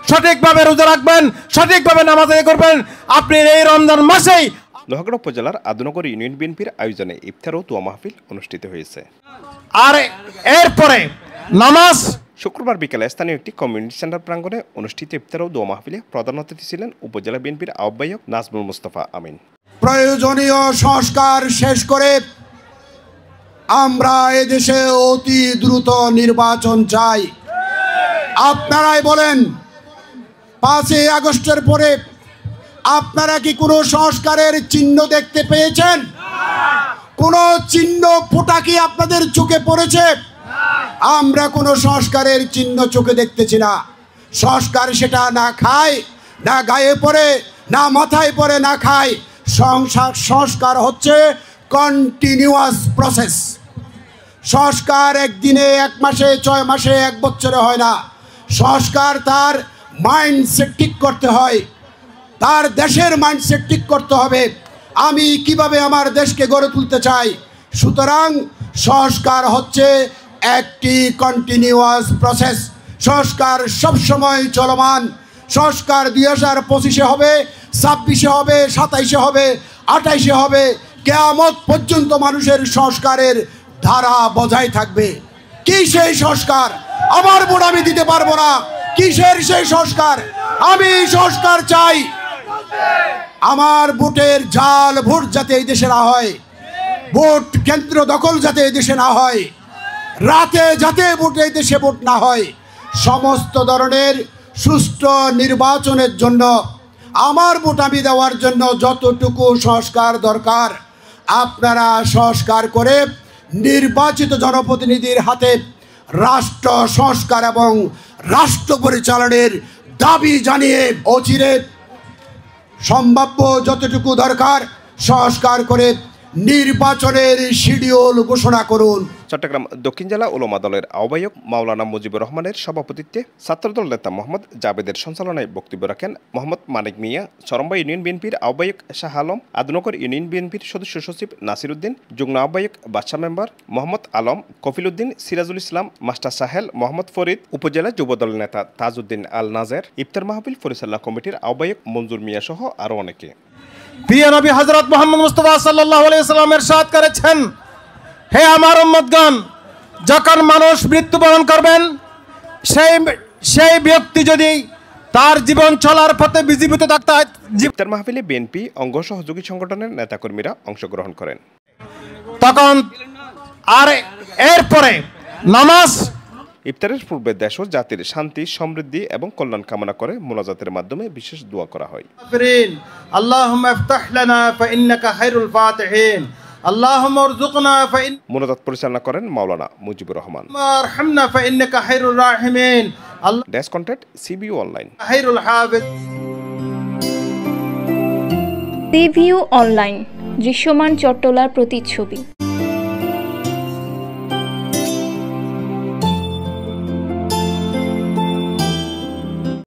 সঠিকভাবে রোজা রাখবেন, সঠিকভাবে নামাজ আদায় করবেন। আপনি এই রমজান মাসেই লোহাগড়া উপজেলার আদনগর ইউনিয়ন বিএনপির আয়োজনে ইফতার ও দোয়া মাহফিল অনুষ্ঠিত হয়েছে। আর এরপরে নামাজ শুক্রবার বিকেলে স্থানীয় একটি কমিউনিটি সেন্টার প্রাঙ্গণে অনুষ্ঠিত ইফতার ও দোয়া মাহফিলে প্রধান অতিথি ছিলেন উপজেলা বিএনপির আহ্বায়ক নাজমুল মুস্তাফা আমিন। প্রয়োজনীয় সংস্কার শেষ করে আমরা এদেশে অতি দ্রুত নির্বাচন চাই। আপনারাই বলেন, 5ই আগস্টের পরে আপনারা কি কোনো সংস্কারের চিহ্ন দেখতে পেয়েছেন? কোনো চিহ্ন ফোঁটা কি আপনাদের চোখে পড়েছে? আমরা কোনো সংস্কারের চিহ্ন চোখে দেখতেছি না। সংস্কার সেটা না খায়, না গায়ে পড়ে, না মাথায় পড়ে, না খায়। সংস্কার হচ্ছে কন্টিনিউয়াস প্রসেস। সংস্কার একদিনে, 1 মাসে, 6 মাসে, 1 বছরে হয় না। সংস্কার তার মাইন্ডসেট ঠিক করতে হয়, তার দেশের মাইন্ডসেট ঠিক করতে হবে। আমি কিভাবে আমার দেশকে গড়ে তুলতে চাই। সুতরাং সংস্কার হচ্ছে একটি কন্টিনিউয়াস প্রসেস। সংস্কার সবসময় চলমান। সংস্কার 2025-এ হবে, 26-এ হবে, 27-এ হবে, 28-এ হবে। কিয়ামত পর্যন্ত মানুষের সংস্কারের ধারা বজায় থাকবে। কি সেই সংস্কার? আমার ভোট আমি দিতে পারবো না। কিসের সেই সংস্কার? আমি সংস্কার চাই। আমার ভোটের জাল ভোট যাতে এই দেশে না হয়, ভোট কেন্দ্র দখল যাতে এই দেশে না হয়, রাতে যাতে ভোট এই দেশে ভোট না হয়, সমস্ত ধরনের সুষ্ঠু নির্বাচনের জন্য, আমার ভোট আমি দেওয়ার জন্য যতটুকু সংস্কার দরকার আপনারা সংস্কার করে নির্বাচিত জনপ্রতিনিধির হাতে রাষ্ট্র সংস্কার এবং রাষ্ট্র পরিচালনের দাবি জানিয়ে অচিরে সম্ভাব্য যতটুকু দরকার সংস্কার করে নির্বাচনের শিডিউল ঘোষণা করুন। চট্টগ্রাম দক্ষিণ জেলা উলামা দলের আহ্বায়ক মাওলানা মুজিবুর রহমানের সভাপতিত্বে ছাত্রদল নেতা মোহাম্মদ জাবেদের সঞ্চালনায় বক্তব্য রাখেন মোহাম্মদ মানিক মিয়া, চরম্বা ইউনিয়ন বিএনপির আহ্বায়ক শাহ আলম, আদনগর ইউনিয়ন বিএনপির সদস্য সচিব নাসির উদ্দিন, যুগ্ম আহ্বায়ক বাদশা মেম্বার মোহাম্মদ আলম, কফিল উদ্দিন, সিরাজুল ইসলাম, মাস্টার সাহেল, মোহাম্মদ ফরিদ, উপজেলা যুবদল নেতা তাজউদ্দিন আল নাজের, ইফতার মাহফিল পরিচালনা কমিটির আহ্বায়ক মঞ্জুর মিয়া সহ আরও অনেকে। প্রিয় নবী হযরত মুহাম্মদ মুস্তাফা সাল্লাল্লাহু আলাইহি ওয়াসাল্লাম ইরশাদ করেছেন, হে আমার উম্মতগণ, যখন মানুষ মৃত্যুবরণ করবেন সেই ব্যক্তি যদি তার জীবন চলার পথে বিজীবিত থাকতে হয়। ইফতার মাহফিলে বিএনপি অঙ্গ সহযোগী সংগঠনের নেতাকর্মীরা অংশগ্রহণ করেন। তখন আর এরপরে নামাজ। ইফতারের পূর্বে দেশ ও জাতির শান্তি, সমৃদ্ধি এবং কল্যাণ কামনা করে মোনাজাতের মাধ্যমে বিশেষ দোয়া করা হয়। আল্লাহুম্মা ইফতাহ লানা ফাইন্নাকা খায়রুল ফাতিহিন, আল্লাহুম্মা ইরযুকনা মোনাজাত পরিচালনা করেন মাওলানা মুজিবুর রহমান। আরহামনা ফাইন্নাকা খায়রুর রাহিমিন। Desk content CBU online. Khairul Hafiz. CBU online, দৃশ্যমান চট্টলার প্রতিচ্ছবি।